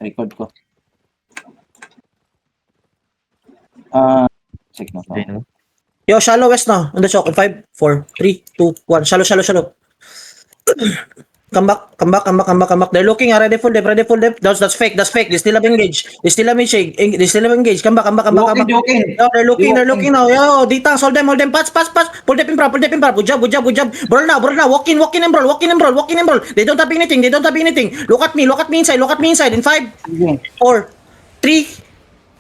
record ko. Check na to. Yo, shallow west now. On the choke. 5, 4, 3, 2, 1. Shallow. Come back. They're looking, ready for them. That's fake. They still have engage. Come back. Joking. Yo, they're looking now. Yo, Ditang, hold them. Pass. Pull them in prop. Good job. Brawl now. Walk in and brawl. They don't have anything. Look at me inside. In 5, 4, 3,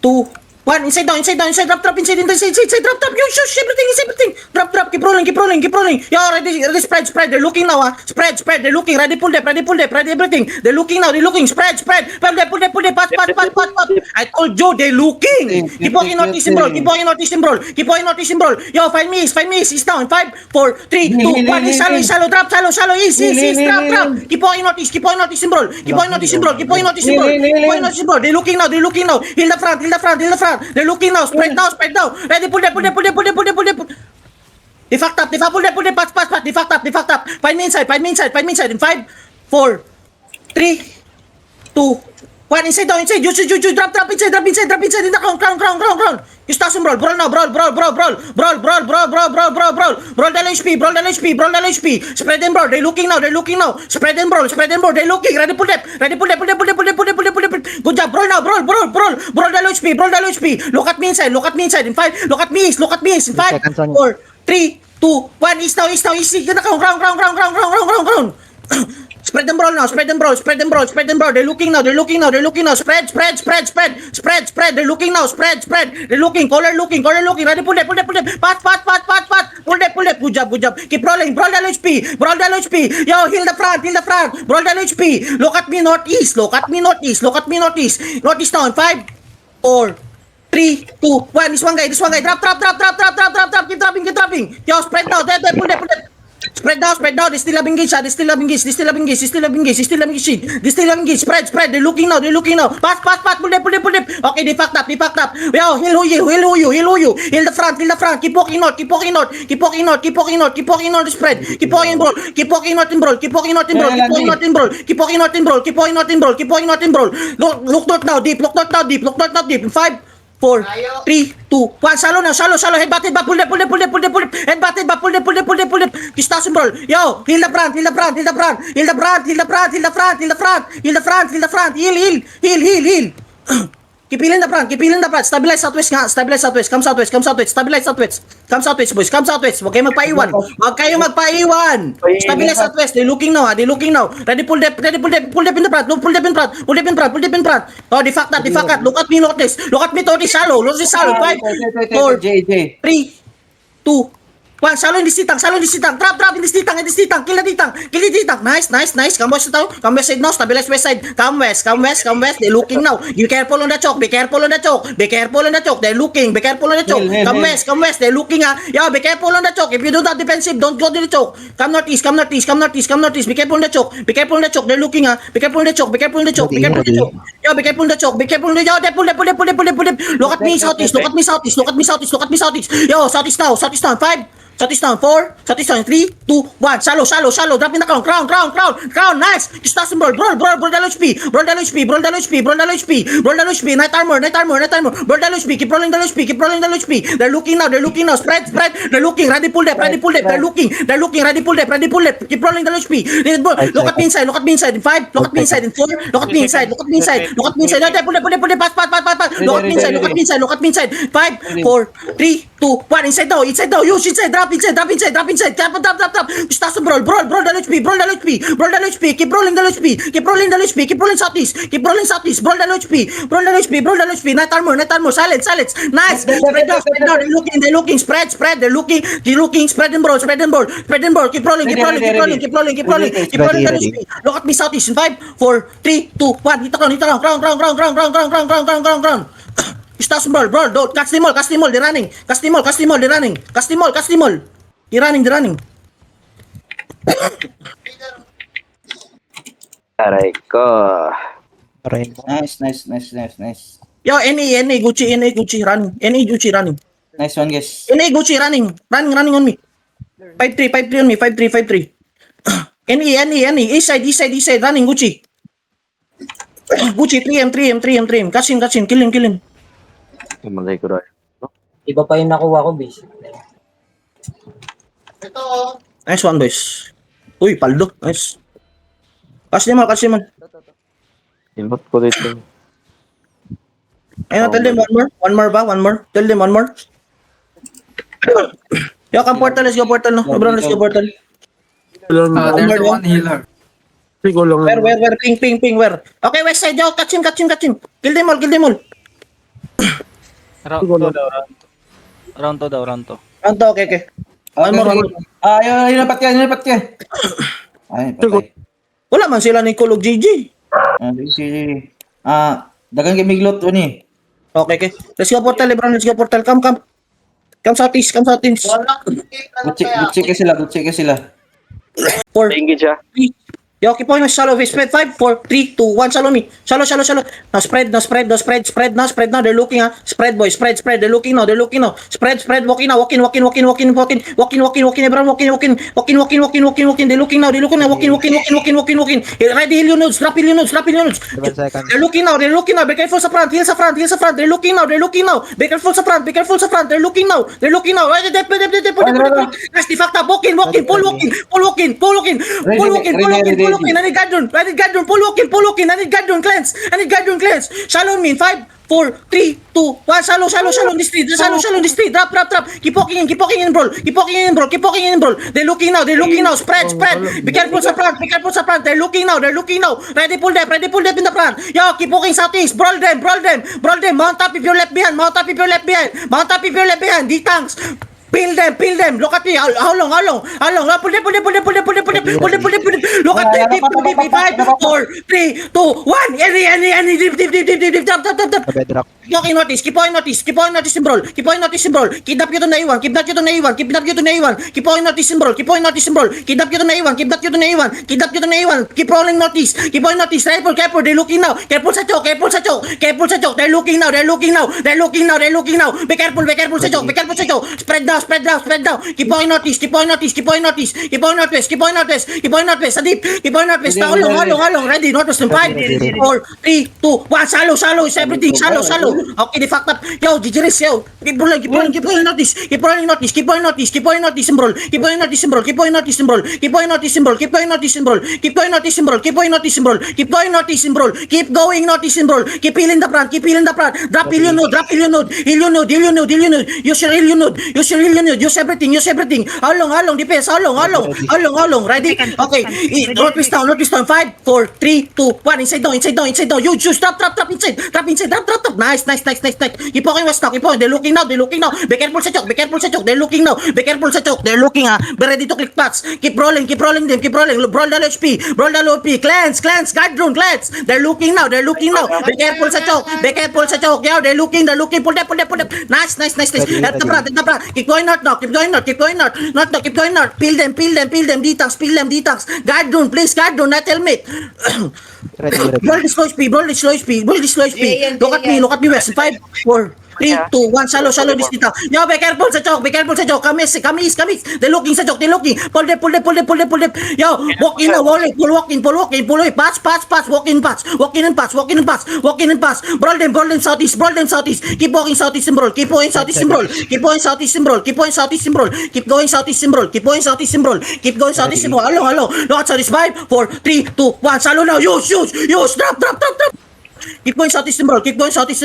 2, 1. Inside down. Drop. Inside. Drop. You shush everything. Drop. Keep rolling. Yo, ready. Spread. They're looking now. Spread. They're looking. Ready. Pull them. Ready everything. They're looking now. Spread. Pull them. Pass. I told you they're looking. Keep walking northeast and brawl. Yo, 5 minutes. It's down. 5, 4, 3, 2, 1. Shallow. Drop. Easy. Drop. Keep walking northeast and brawl. They're looking now. Heal the front. They're looking now. Spread now. Ready. Pull them. They fucked up. Pull them. Pass. They fucked up. 5 minutes inside. In 5, 4, 3, 2, 1. Inside down. You drop inside. In the crown. You start some brawl now. Brawl. Brawl the HP. Spread them, brawl. They're looking now. Spread them, brawl. They're looking. Ready, pull them. Good job. Brawl now. Brawl the HP. Look at me inside. In 5. Look at me. In 5, 4, 3, 2, 1. East now. Easy. Get the ground. Spread them, brawl now. They're looking now. Spread. They're looking now. Spread. They're looking. Caller looking. Ready, pull them. Pass. Pull them. Good job. Keep rolling. Brawl the HP. Yo, heal the front. Brawl the HP. Look at me northeast. Northeast now. 5, 4, 3, 2, 1. This one guy. Drop. Keep dropping. Yo, spread now. There. Pull them. Spread down. They still have engage. Spread. They're looking now. Pass. Pull them. Okay, they fucked up. Yo, heal who you. Heal the front. Keep walking out. Spread. Keep walking out in brawl. Look not now deep. In 5, 4, 3, 2, 1. Shallow. Head batted back. Pull them. Head batted back. Pull them. Kistas and brawl. Yo, heal the front. Heal. Keep healing the front. Stabilize southwest. Come southwest. Stabilize southwest. Come southwest, boys. Huwag kayong magpaiwan. Stabilize southwest. They're looking now. Ready, pull them in the front. Pull them in front. Oh, they fucked up. Look at me, notice. Shallow. 5, 4, 3, 2, 1. Shallow in the sitang. Drop in the sitang. Kill the ditang. Nice. Come west side now. Stabilize west side. Come west. They're looking now. You careful on the choke. Be careful on the choke. They're looking. Be careful on the choke. Come west. They're looking. Yo, be careful on the choke. If you do that defensive, don't go to the choke. Come northeast. Be careful on the choke. They're looking. Be careful on the choke. Yo, be careful on the choke. Yo, they pull them. Look at me southeast. Yo, southeast now. 5. Southeast down. 4. Southeast down. 3, 2, 1. Shallow. Drop in the crown. Nice. Kistas and brawl the HP. Brawl the HP. Night armor. Brawl the HP. Keep rolling the HP. They're looking now. Spread. They're looking. Ready, pull them. They're looking. Ready, pull them. Keep rolling the HP. Look at me inside. In 5. Look at me inside. In 4. Look at me inside. Pull them. Pass. Look at me inside. 5, 4, 3, 2, 1. Inside now. Use inside. Drop inside. Drop. Start some brawl the HP. Keep rolling the HP. Keep rolling southeast. Brawl the HP. Night armor. Silence. Nice. Spread down. They're looking. Spread. They're looking. Spread and brawl. Keep rolling the HP. Look at me southeast. In 5, 4, 3, 2, 1. Hit the ground. Start some brawl. Don't catch them all. They're running. Catch them all. They're running. Aray ko. Nice. Yo, NA, Gucci running. Nice one, guys. NA, Gucci running on me. 5-3 on me. 5-3. NA, east side, running, Gucci. Gucci, 3M. Catch him. Kill him. Mamatay ko rin. Iba pa yung nakuha ko, bis. Nice one, boys. Uy, paldo. Nice. Catch him, man. Input ko dito. Ayun, tell them one more. One more. Tell them one more. Yo, come portal. Let's go portal, no? Bro, let's go portal. There's one healer. Where? Ping, where? Okay, west side, yo. Catch him. Kill them all. Round 2 daw. Anto, okay. One more. Ayun, napat ka. Ay, patay. Wala man sila ni Kulog GG. Dagan kay Miglot, ni. Okay. Let's go portal, Lebron. Let's go portal. Come. Come southeast. Gutsi ka sila. 4, Tingin siya. 3. Yo, keep on shallow. Spread 5, 4, 3, 2, 1. Shallow me. Shallow. Now spread now. They're looking, ha. Spread, boys. Spread. They're looking now. Spread. Walking now. Walking. Everyone walking. They're looking now. Walking. Ready, heal your nodes. Drop heal your nodes. 7 seconds. They're looking now. Be careful sa front. Heal sa front. They're looking now. Be careful sa front. They're looking now. Right, dep. That's the fact. Walking. Pull walking. I need guard rune. Pull walking. I need guard rune. Cleanse. Shallow me in 5, 4, 3, 2, 1. Shallow in the street. Drop. Keep walking in, bro. They're looking now. Spread. Be careful sa front. They're looking now. Ready, pull them in the front. Yo, keep walking southeast. Brawl them. Mount up if you're left behind. D-tanks. Peel them. Look at me. How long? Pull them. Look at me. Deep. 5, 4, 3, 2, 1. Any. Deep. Drop. Bedrock. Keep on notice, bro. Kidnap you to naiwan. Keep on notice, bro. Kidnap you to naiwan. Keep rolling notice. Careful. They're looking now. Careful sa choke. They're looking now. Be careful sa choke. Spread down. Keep on notice. Sa deep. Halong. Ready. Northwest in 5, 4, 3, 2, 1. Shallow is everything. Shallow. Okay, the fact up. Yo, GGRS, yo. Keep rolling notice. Keep on notice, bro. Keep on notice, bro. Keep healing the front. Drop heal your node. Use your heal your node. Use everything. How long? Defense. How long? Ready? Okay. Northwest down. 5, 4, 3, 2, 1. Inside down. You just drop inside. Drop. Nice. Keep walking west now. They're looking now. Be careful sa choke. They're looking now. Be careful sa choke. They're looking, ha. Be ready to click paths. Keep rolling them. Brawl the HP. Cleanse. Guard rune. Cleanse. They're looking now. Be careful sa choke. Yeah, they're looking. Pull them. Nice. At the front. Keep going north now. Keep going north. Peel them. D-tanks. Guard rune, please. Not helmet. Ready. Roll the slow speed. Look at me west. 5, 4, 3, 2, 1. Shallow this dito. Yo, be careful sa choke. Come east. They're looking sa choke. Pull them. Yo, walk in now. Pull in. Pass. Walk in and pass. Brawl them southeast. Keep walking southeast and brawl. Keep going southeast and brawl. Keep going southeast and brawl. Keep going southeast and brawl. Hello. Look at southeast. 5, 4, 3, 2, 1. Shallow now. Use. Drop. Keep going southeast and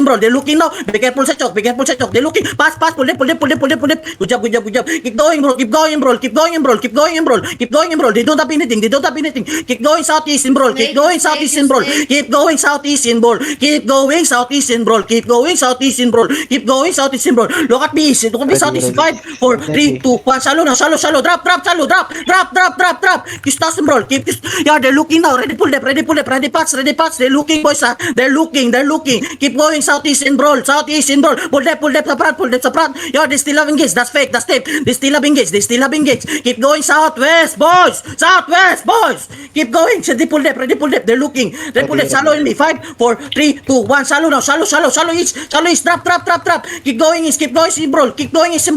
brawl. They're looking now. Be careful sa choke. They're looking. Pass. Pull them. Good job. Keep going, bro. Keep going and brawl. They don't have anything. Keep going southeast and brawl. Keep going southeast and brawl. Look at me southeast. 5, 4, 3, 2, 1. Shallow now. Shallow. Drop. You start and brawl. Yeah, they're looking now. Ready pull them. Ready pass. They're looking, boys, ha. They're looking. Keep going southeast and brawl. Pull depth sa front. Yo, they still have engaged. That's fake. That's tape. They still have engaged. Keep going southwest, boys. Keep going. Ready pull depth. They're looking. Shallow in me. 5, 4, 3, 2, 1. Shallow now. Shallow east. Drop. Keep going east and brawl. Keep going east.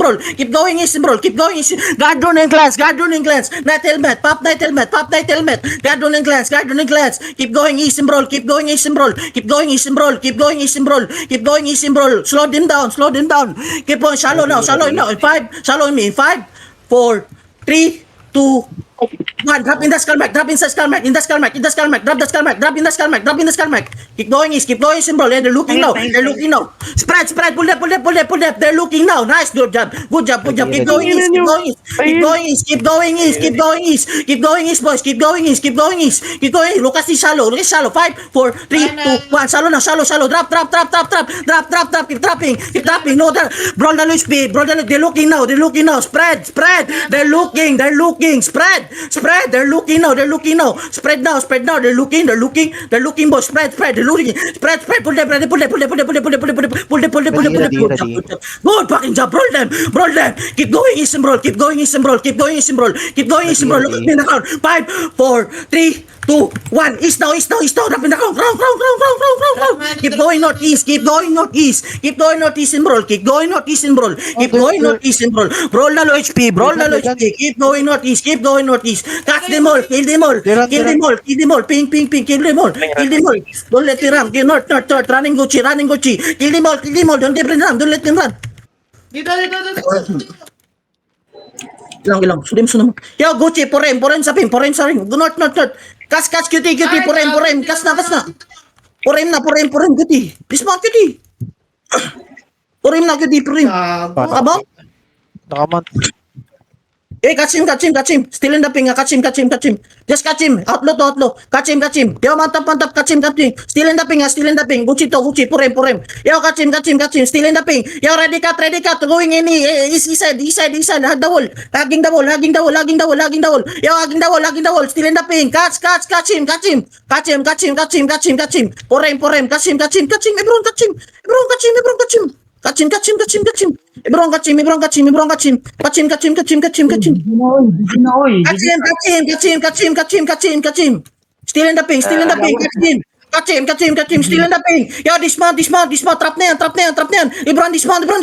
Guard and glance. Night helmet. Pop night helmet. Guard and glance. Keep going east and brawl. Keep going east and brawl. Slow them down. Keep going shallow now. In 5, shallow in me. In 5, 4, 3, 2, 1. Drop in the skull mac. Drop in the skull mac. Drop the skull mac. Keep going east and brawl. They're looking now. Spread. Pull depth. They're looking now. Nice. Good job. Keep going east, boys. Keep going east. Lucas is shallow. 5, 4, 3, 2, 1. Shallow now. Drop. Keep dropping. No, brawl the low speed. They're looking now. Spread. They're looking. Spread. They're looking now. Spread now. They're looking, boys. Spread. They're looking. Spread. Pull them. Good fucking job. Roll them. Keep going east and roll. Look at me in the count. 5, 4, 3, 2, 1. East now. Drop in the count. Round. Keep going northeast and roll. Roll the low HP. Keep going northeast. Catch them all. Kill them all. Ping. Kill them all. Don't let them run. North. Running Gucci. Kill them all. Don't let them run. Ilang. Sudim. Yo, Gucci, porem sa ring. North. Kas, cutie, porem. Kas na. Porem, cutie. Dismount, cutie. Porem. Abang? Nakamount. Catch him. Still in the ping. Catch him. Just catch him. Outlaw. Catch him. Yo, mantap. Catch him. Still in the ping. Gucci, porem. Yo, catch him. Still in the ping. Yo, ready cut. Going in east side. Hug the wall. Hugging the wall. Yo, hugging the wall. Still in the ping. Catch him. Porem. Catch him. Everyone catch him. Catch him. Everyone catch him. Catch him. Still in the ping. Catch him. Still in the ping. Yo, dismount. Trap na yan. Lebron, dismount. Catch him.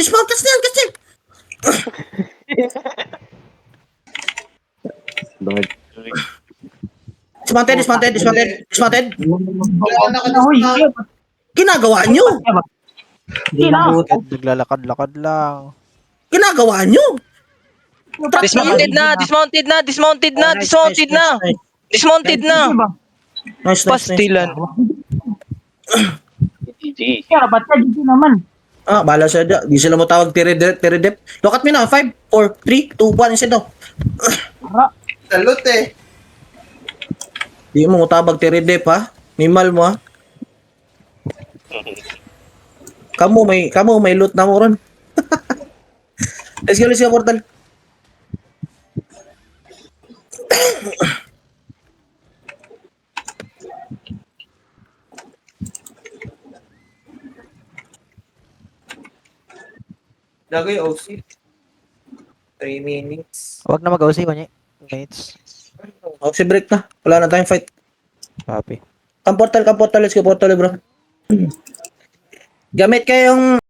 Dismounted. Ginagawa nyo. Naglalakad-lakad lang. Ginagawa nyo. Dismounted na. Nice. Pastilan. GG. Bahala siya dyan. Di sila mo tawag tiri dep. Look at me now. 5, 4, 3, 2, 1. Instead now. Salute eh. Di mo tabag tiri dep ha. Mimal mo ha. Kamu may loot na mo ron. Let's go portal. Lagay OC. 3 minutes. Huwag na mag-OC, kunyi. Mates. Oxy break na. Wala na tayong fight. Happy. Come portal. Let's go portal bro. Gamit kayong